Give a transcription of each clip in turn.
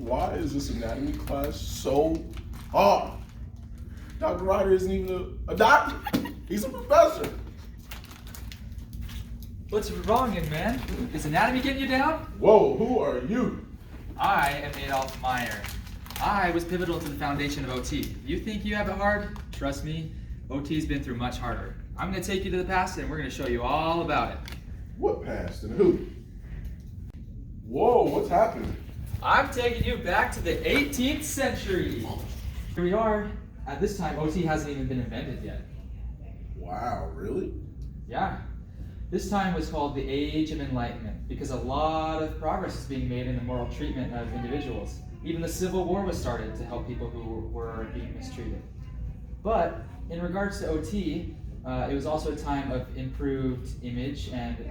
Why is this anatomy class so hard? Dr. Ryder isn't even a doctor. He's a professor. What's wrong, young man? Is anatomy getting you down? Whoa, who are you? I am Adolf Meyer. I was pivotal to the foundation of OT. You think you have it hard? Trust me, OT's been through much harder. I'm going to take you to the past and we're going to show you all about it. What past and who? Whoa, what's happening? I'm taking you back to the 18th century. Here we are. At this time, OT hasn't even been invented yet. Wow, really? Yeah. This time was called the Age of Enlightenment because a lot of progress is being made in the moral treatment of individuals. Even the Civil War was started to help people who were being mistreated. But in regards to OT, it was also a time of improved image and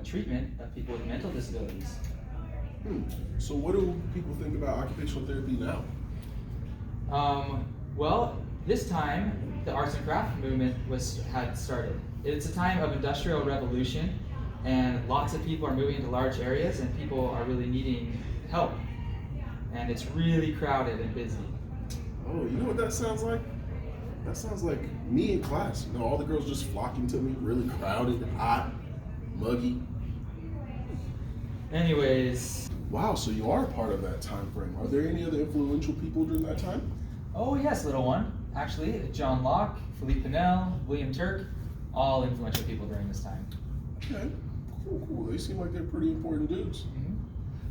treatment of people with mental disabilities. So what do people think about occupational therapy now? Well, this time the arts and craft movement had started. It's a time of industrial revolution, and lots of people are moving into large areas, and people are really needing help. And it's really crowded and busy. Oh, you know what that sounds like? That sounds like me in class. You know, all the girls just flocking to me, really crowded, hot, muggy. Anyways. Wow, so you are a part of that time frame. Are there any other influential people during that time? Oh yes, little one. Actually, John Locke, Philippe Pinel, William Turk, all influential people during this time. Okay, cool. They seem like they're pretty important dudes.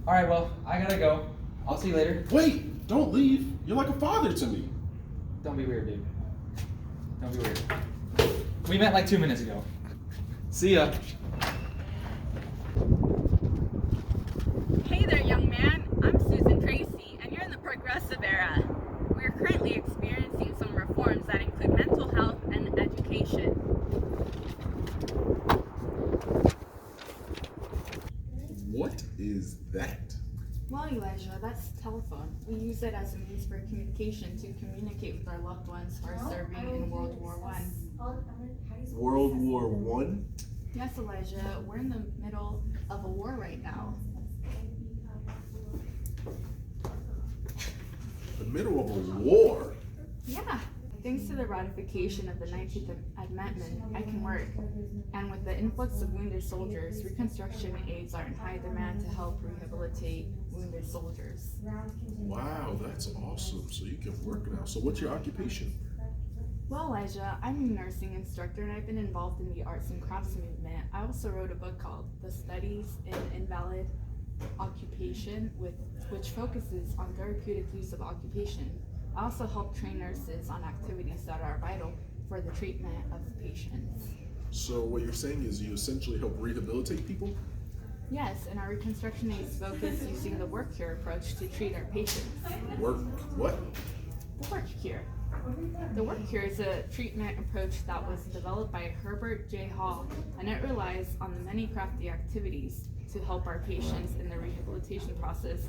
All right, well, I gotta go. I'll see you later. Wait, don't leave. You're like a father to me. Don't be weird, dude. Don't be weird. We met like 2 minutes ago. See ya. Hey there, young man. I'm Susan Tracy, and you're in the progressive era. We are currently experiencing some reforms that include mental health and education. What is that? Well, Elijah, that's telephone. We use it as a means for communication to communicate with our loved ones who are serving in World War I. World War One? Yes, Elijah, we're in the middle of a war right now. The middle of a war? Yeah. Thanks to the ratification of the 19th Amendment, I can work. And with the influx of wounded soldiers, reconstruction aids are in high demand to help rehabilitate wounded soldiers. Wow, that's awesome. So you can work now. So what's your occupation? Well, Elijah, I'm a nursing instructor and I've been involved in the arts and crafts movement. I also wrote a book called The Studies in Invalid Occupation, which focuses on therapeutic use of occupation. I also help train nurses on activities that are vital for the treatment of patients. So what you're saying is you essentially help rehabilitate people? Yes, and our reconstruction aids focus using the work cure approach to treat our patients. Work what? The work cure. The work cure is a treatment approach that was developed by Herbert J. Hall, and it relies on the many crafty activities to help our patients in the rehabilitation process.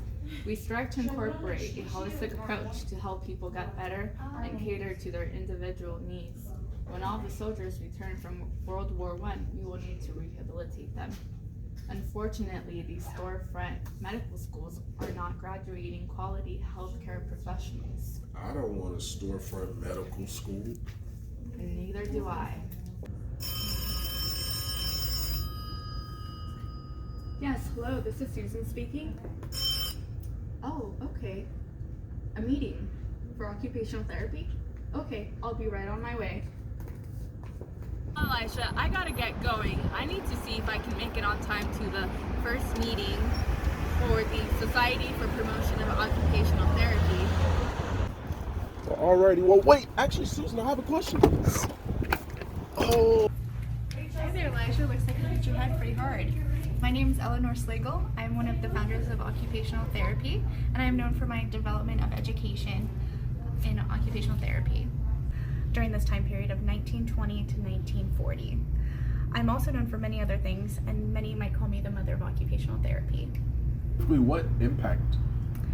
We strive to incorporate a holistic approach to help people get better and cater to their individual needs. When all the soldiers return from World War I, we will need to rehabilitate them. Unfortunately, these storefront medical schools are not graduating quality healthcare professionals. I don't want a storefront medical school. And neither do I. Yes, hello, this is Susan speaking. Oh, okay. A meeting for occupational therapy? Okay, I'll be right on my way. Elisha, I gotta get going. I need to see if I can make it on time to the first meeting for the Society for Promotion of Occupational Therapy. Alrighty, well wait, actually Susan, I have a question. Oh. Hi there, Elijah. Looks like you hit your head pretty hard. My name is Eleanor Slagle. I'm one of the founders of Occupational Therapy, and I'm known for my development of education in occupational therapy during this time period of 1920 to 1940. I'm also known for many other things, and many might call me the mother of occupational therapy. Wait, what impact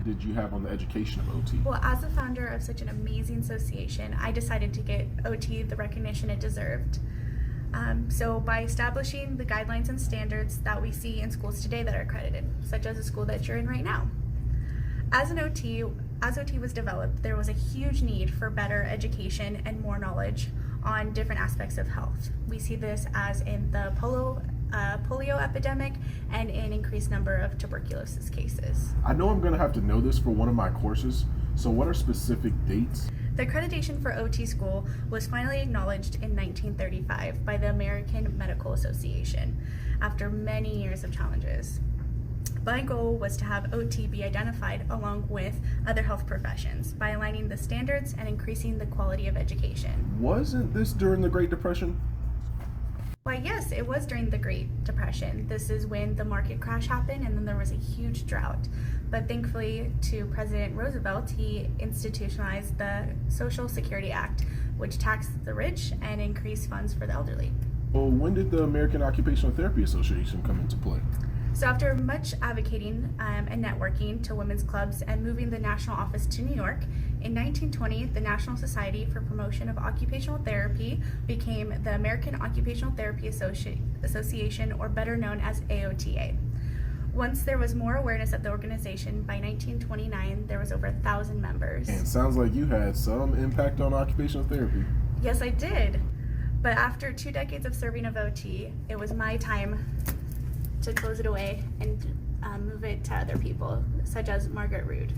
did you have on the education of OT? Well, as the founder of such an amazing association, I decided to get OT the recognition it deserved. So by establishing the guidelines and standards that we see in schools today that are accredited, such as the school that you're in right now. As OT was developed, there was a huge need for better education and more knowledge on different aspects of health. We see this as in the polio epidemic and an increased number of tuberculosis cases. I know I'm gonna have to know this for one of my courses, so what are specific dates? The accreditation for OT school was finally acknowledged in 1935 by the American Medical Association after many years of challenges. My goal was to have OT be identified along with other health professions by aligning the standards and increasing the quality of education. Wasn't this during the Great Depression? Why, yes, it was during the Great Depression. This is when the market crash happened and then there was a huge drought. But thankfully to President Roosevelt, he institutionalized the Social Security Act, which taxed the rich and increased funds for the elderly. Well, when did the American Occupational Therapy Association come into play? So after much advocating and networking to women's clubs and moving the national office to New York, in 1920, the National Society for Promotion of Occupational Therapy became the American Occupational Therapy Association, or better known as AOTA. Once there was more awareness of the organization, by 1929, there was over 1,000 members. And sounds like you had some impact on occupational therapy. Yes, I did. But after 2 decades of serving of OT, it was my time to close it away and move it to other people, such as Margaret Rood.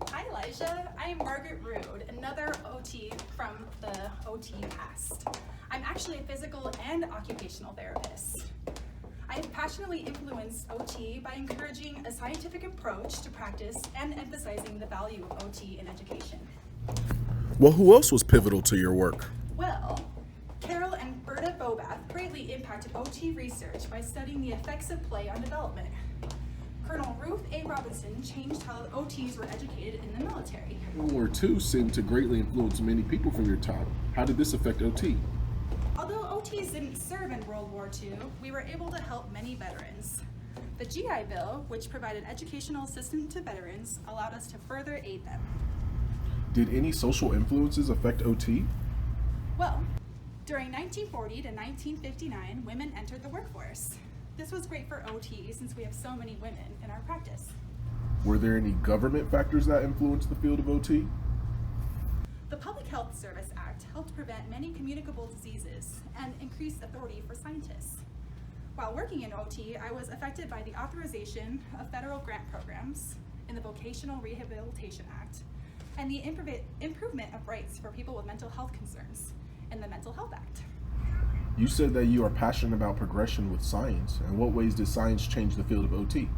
Hi Elijah, I am Margaret Rood, another OT from the OT past. I'm actually a physical and occupational therapist. I have passionately influenced OT by encouraging a scientific approach to practice and emphasizing the value of OT in education. Well, who else was pivotal to your work? Well, Carol and Berta Bobath greatly impacted OT research by studying the effects of play on development. Colonel Ruth A. Robinson changed how OTs were educated in the military. World War II seemed to greatly influence many people from your time. How did this affect OT? Although OTs didn't serve in World War II, we were able to help many veterans. The GI Bill, which provided educational assistance to veterans, allowed us to further aid them. Did any social influences affect OT? Well, during 1940 to 1959, women entered the workforce. This was great for OT since we have so many women in our practice. Were there any government factors that influenced the field of OT? The Public Health Service Act helped prevent many communicable diseases and increased authority for scientists. While working in OT, I was affected by the authorization of federal grant programs in the Vocational Rehabilitation Act and the improvement of rights for people with mental health concerns in the Mental Health Act. You said that you are passionate about progression with science. In what ways did science change the field of OT?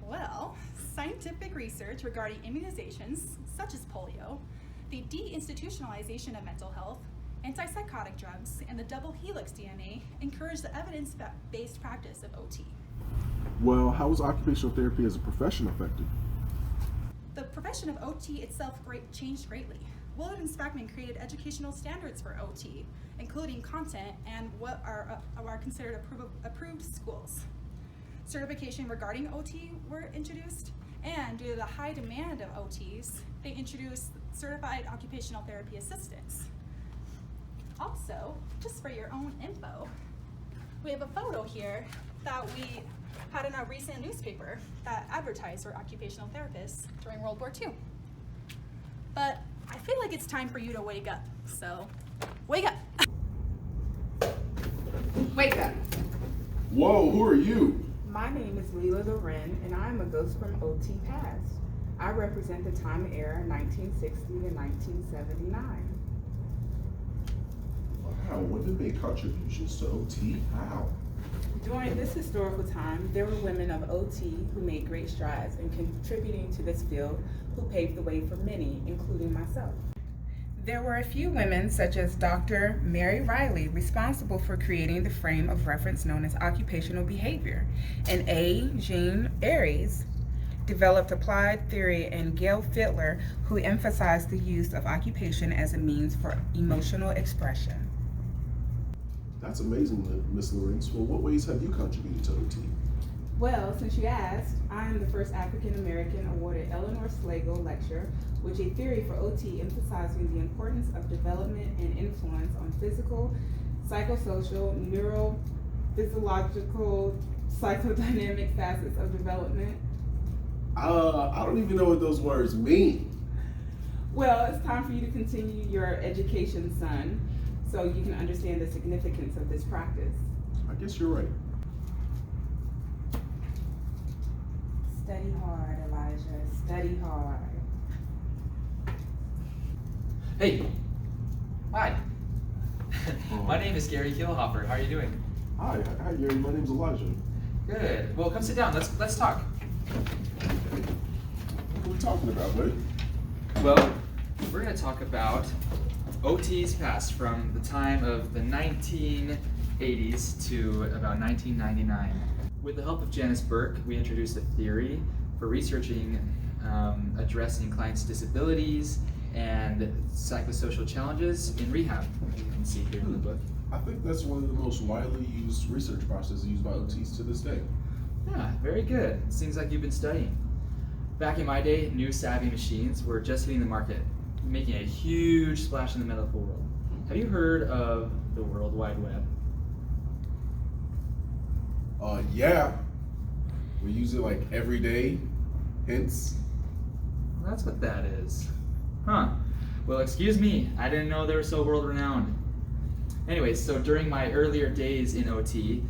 Well, scientific research regarding immunizations, such as polio, the deinstitutionalization of mental health, antipsychotic drugs, and the double helix DNA encouraged the evidence-based practice of OT. Well, how was occupational therapy as a profession affected? The profession of OT itself changed greatly. Willard and Spackman created educational standards for OT, including content and what are considered approved schools. Certification regarding OT were introduced, and due to the high demand of OTs, they introduced certified occupational therapy assistants. Also, just for your own info, we have a photo here that we had in our recent newspaper that advertised for occupational therapists during World War II. But I feel like it's time for you to wake up, so wake up. Wake up. Whoa, who are you? My name is Leela Loren, and I'm a ghost from OT Past. I represent the time era 1960 to 1979. Wow, women made contributions to OT? How? During this historical time, there were women of OT who made great strides in contributing to this field, who paved the way for many, including myself. There were a few women, such as Dr. Mary Riley, responsible for creating the frame of reference known as occupational behavior, and A. Jean Aries developed applied theory, and Gail Fittler, who emphasized the use of occupation as a means for emotional expression. That's amazing, Ms. Lorenz. Well, what ways have you contributed to OT? Well, since you asked, I am the first African American awarded Eleanor Slagle Lecture, which is a theory for OT emphasizing the importance of development and influence on physical, psychosocial, neurophysiological, psychodynamic facets of development. I don't even know what those words mean. Well, it's time for you to continue your education, son, so you can understand the significance of this practice. I guess you're right. Study hard, Elijah. Study hard. Hey. Hi. My name is Gary Kielhofer. How are you doing? Hi, Gary. My name's Elijah. Good. Well, come sit down. Let's talk. What are we talking about, buddy? Well, we're going to talk about OT's past from the time of the 1980s to about 1999. With the help of Janice Burke, we introduced a theory for researching addressing clients' disabilities and psychosocial challenges in rehab, as you can see here in the book. I think that's one of the most widely used research processes used by OTs to this day. Yeah, very good. Seems like you've been studying. Back in my day, new savvy machines were just hitting the market, making a huge splash in the medical world. Have you heard of the World Wide Web? Yeah. We use it like every day, hence. Well, that's what that is. Huh. Well, excuse me, I didn't know they were so world-renowned. Anyway, so during my earlier days in OT,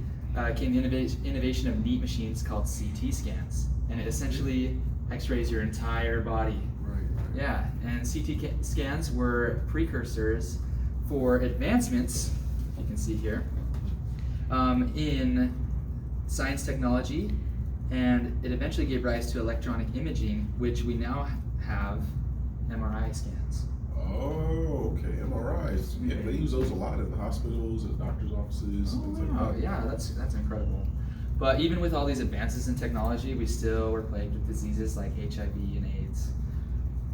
came the innovation of neat machines called CT scans. And it essentially x-rays your entire body. Right. Yeah, and CT scans were precursors for advancements, you can see here, in science technology, and it eventually gave rise to electronic imaging, which we now have MRI scans. Oh, okay. MRIs. Yeah, they use those a lot in the hospitals and doctors' offices and things like Oh, that. yeah, that's incredible. But even with all these advances in technology, we still were plagued with diseases like HIV and AIDS.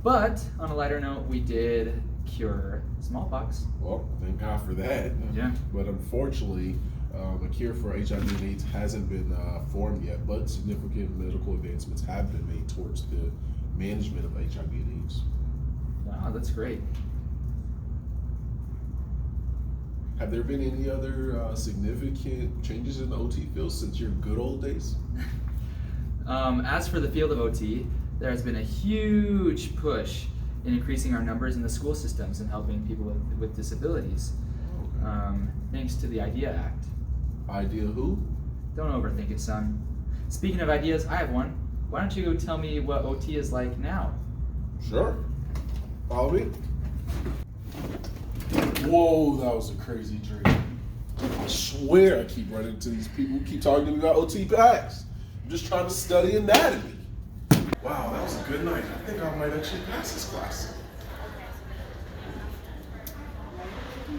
But on a lighter note, we did cure smallpox. Well, thank God for that. Yeah. But unfortunately, a cure for HIV and AIDS hasn't been formed yet, but significant medical advancements have been made towards the management of HIV and AIDS. Wow, that's great. Have there been any other significant changes in the OT field since your good old days? As for the field of OT, there has been a huge push in increasing our numbers in the school systems and helping people with disabilities, thanks to the IDEA Act. Idea who? Don't overthink it, son. Speaking of ideas, I have one. Why don't you tell me what OT is like now? Sure. Follow me. Whoa, that was a crazy dream. I swear I keep running into these people who keep talking to me about OT packs. I'm just trying to study anatomy. Wow, that was a good night. I think I might actually pass this class.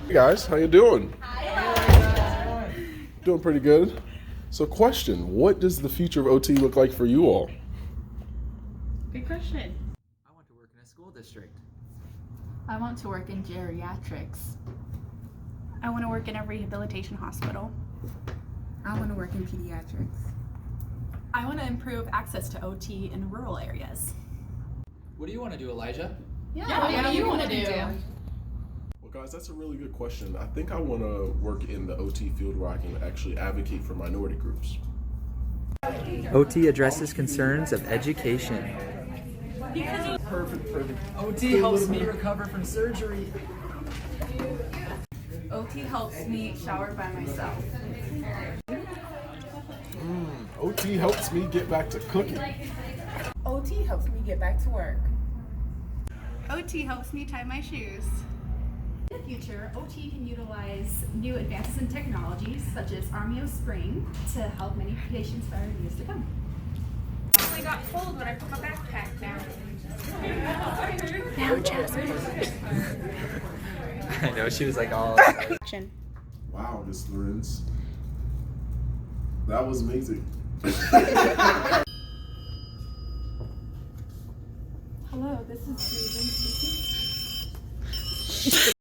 Hey guys, how you doing? Doing pretty good. So question, what does the future of OT look like for you all? Good question. I want to work in a school district. I want to work in geriatrics. I want to work in a rehabilitation hospital. I want to work in pediatrics. I want to improve access to OT in rural areas. What do you want to do, Elijah? What do you want to do? Well, guys, that's a really good question. I think I want to work in the OT field where I can actually advocate for minority groups. OT addresses concerns of education. Perfect. OT helps me recover from surgery. OT helps me shower by myself. OT helps me get back to cooking. OT helps me get back to work. OT helps me tie my shoes. In the future, OT can utilize new advances in technologies such as Armio Spring to help many patients for years to come. I got cold when I put my backpack down. Now, Jasmine. I know, she was like all... Action. Wow, Miss Lorenz. That was amazing. Hello, this is Susan speaking.